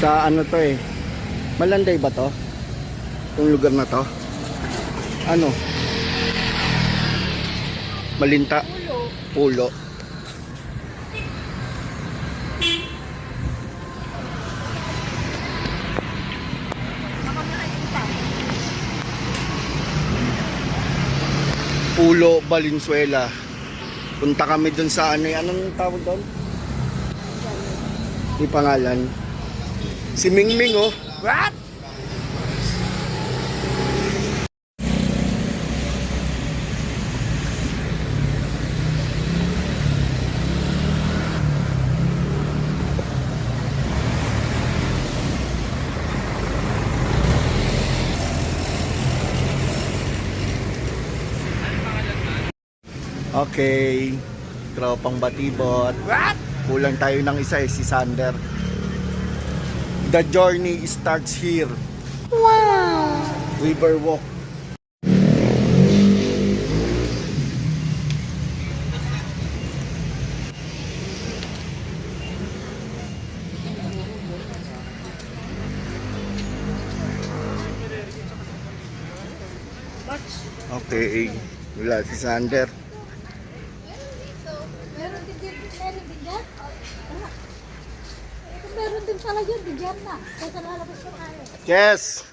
Sa ano to eh, Malanday ba to? Yung lugar na to? Ano? Malinta? Pulo. Pulo, Valenzuela. Punta kami dun sa ano, anong tawag doon? May pangalan. Si Mingming oh. What? Okay, tropang batibot. What? Kulang tayo ng isa eh, si Sander. The journey starts here. Wow! Riverwalk. Okay, wala si Sander. Meron din pala yun, bigyan na. Kaya lalabas pa tayo. Yes!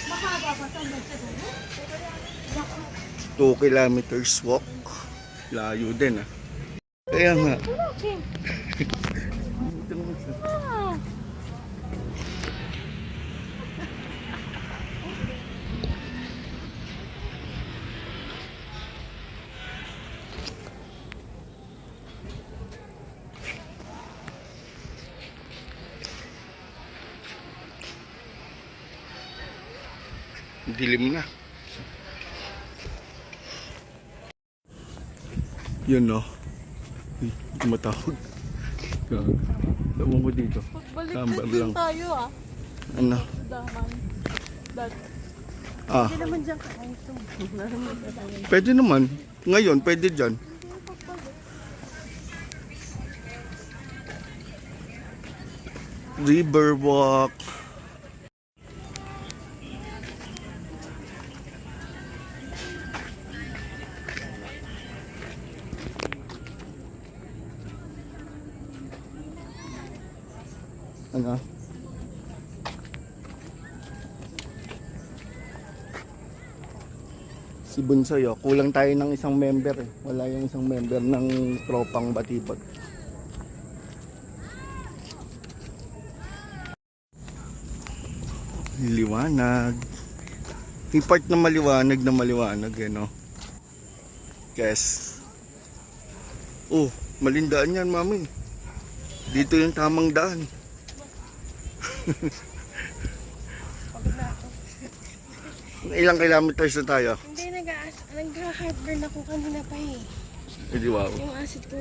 Mahaba pa ito. 2 kilometers walk. Layo din ah. Kaya nga. Dilim na. Yun no. Matawag. Tawag mo dito. Pagbalik Tambal din lang. tayo ah. Ano? Daman. Ah. Hindi naman dyan kakain. Pwede naman. Ngayon, pwede dyan. Riverwalk. Ano? Si Bunsoy oh. Kulang tayo ng isang member eh. Wala yung isang member ng tropang batibot. Liwanag. May part na maliwanag eh no. Yes. Oh, malindaan yan mami. Dito yung tamang daan. Ilang kilometers na tayo? Hindi, nag-heartburn ako kanina pa eh. Hindi wow. Yung acid ko.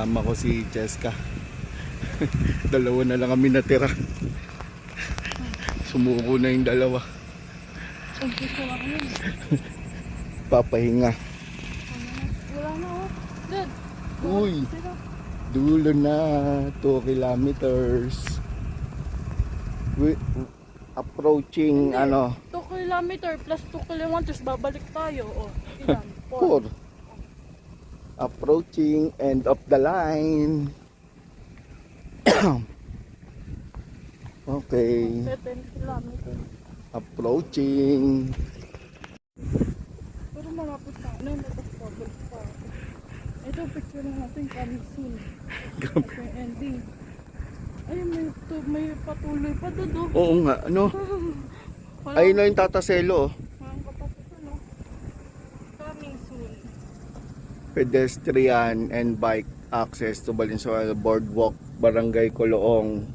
Kasama ko si Jessica. Dalawa na lang kami natira. Sumuko na yung dalawa. Papahinga. Wala na oh. Dad. Uy, dulo na. 2 kilometers. Approaching 2 kilometer plus 2 kilometers, babalik tayo. Oh, ilan? 4. Approaching end of the line. Okay. 7 kilometer. Approaching. Pero malapit na. Tapos babalik pa. Ito, picture na natin coming soon. Grabe. Yung ending. Ay, may patuloy pa doon. Oo nga, ano? Ayun na yung tataselo. Walang kapatid ano. Coming soon. Pedestrian and bike access to Valenzuela Boardwalk, Barangay Coloong.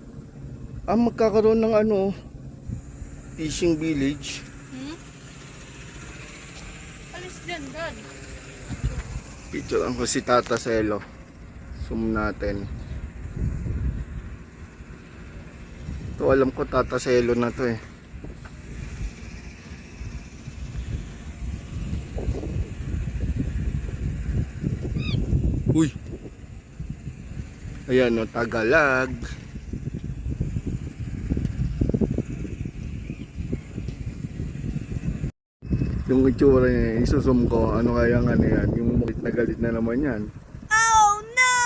Magkakaroon ng ano, fishing village. Alis dyan, Dad. Picture ko si Tata Selo. Zoom natin. Ito alam ko Tata Selo na to eh. Uy. Ayan o, Tagalag. Yung itsura niya, isusum ko, ano kaya nga yan, yung galit na naman yan. Oh no!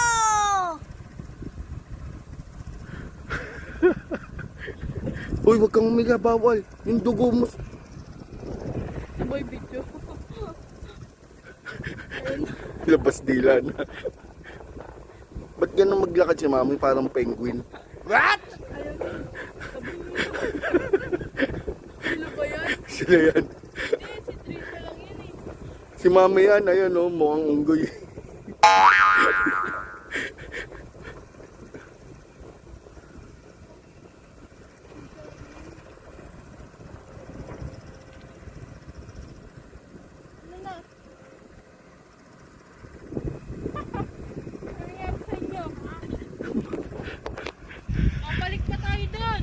Uy, wag kang umiga, bawal. Yung dugo mo. Sabay video. Labas dila na. Ba't ganun maglakad si mami parang penguin? What? Sino ba yan? Sila yan. Hindi, si Trisha lang yan eh. Si mami yan, ayun o, mukhang unggoy. Ano na? Ano nangyari sa inyo? Balik pa tayo doon.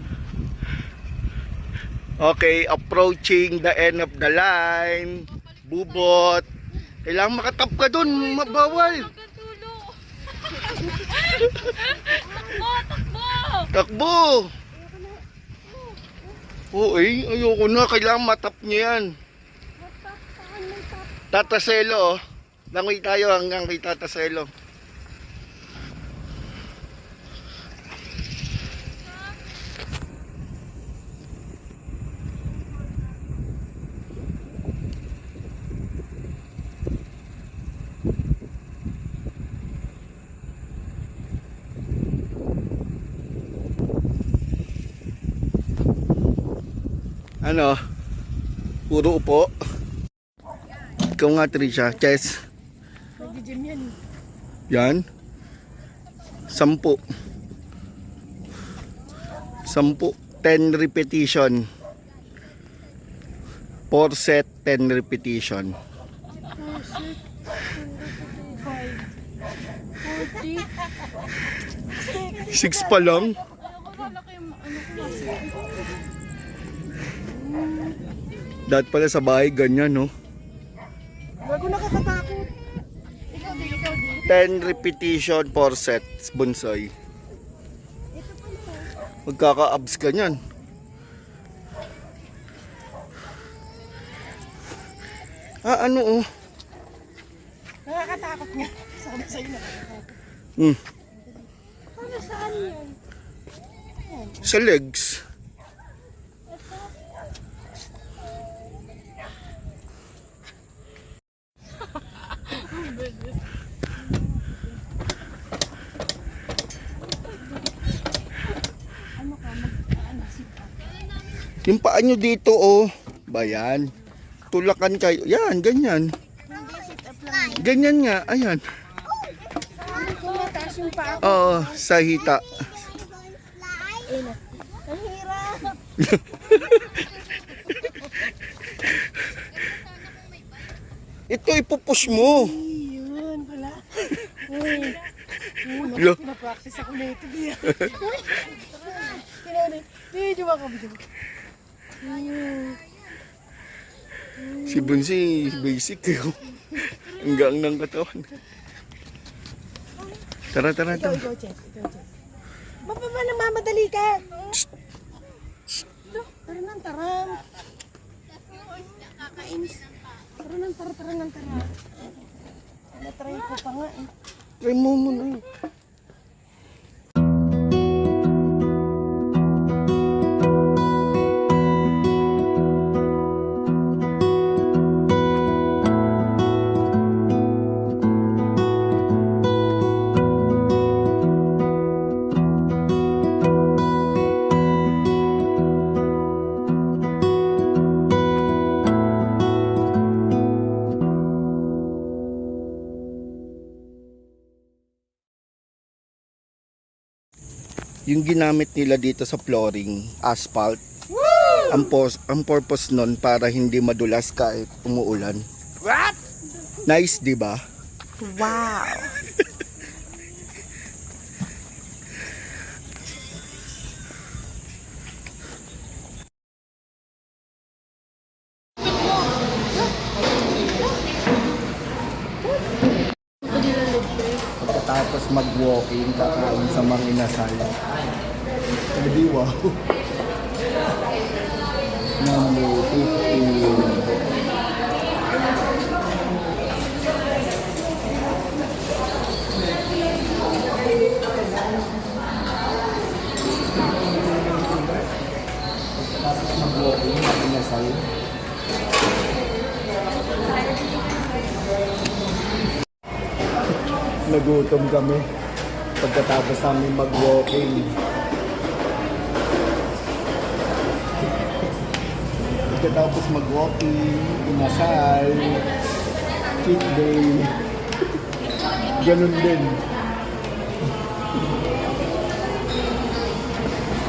Okay, approaching the end of the line. Bubot. Kailangan makatap ka dun, mabawal. Magkatulo. Takbo! Takbo! Oo eh, ayoko na. Kailangan matap niya yan. Tataselo oh. Langoy tayo hanggang kay Tataselo. Ano? Puro upo. Ikaw nga Trisha, chess. Nag-gym yan. Yan. 10. 10 repetition. 4 set, 10 repetition. 40. 6 pa lang. Ayoko lalaki yung ano ko kasi. Dahil pala sa bahay ganyan no. Bago nakakatakot. Ikaw di. 10 repetition, 4 sets, Bunsoy. Magkaka-abs ka niyan. Ano oh? Nakakatakot nga. Sabi sa'yo na. Ano saan yan? Sa legs. Ano ka? Mag-sit up. Yung paa nyo dito oh. Bayan. Tulakan kayo. Yan, ganyan. Hindi, sit up lang. Ganyan nga, ayan. Kung mataas yung paa ko. Oo, sa hita. Ayun na. Ang hirap. Ito ipupush mo. Yun pala. Uy. Lo. Pinapractice ako na ito diya. Hindi ba kami dyan? Si Bunsi, basic yun. Hanggang ng katawan. Tara. Ikaw, Chess. Baba, namamadali ka. Tara. Kakainis. Tara. Natry ko pa nga eh. Try mo muna. Yung ginamit nila dito sa flooring, asphalt. Ang purpose nun para hindi madulas kahit umuulan. What? Nice, di ba? Wow. Pagkatapos mag-walking, kakain sa mga inasal. Hindi wow. Number 15. Pagkatapos mag-walking, mga inasal. Nagutom kami pagkatapos namin mag-walking. Pagkatapos mag-walking, inasal, cheat day, ganun din.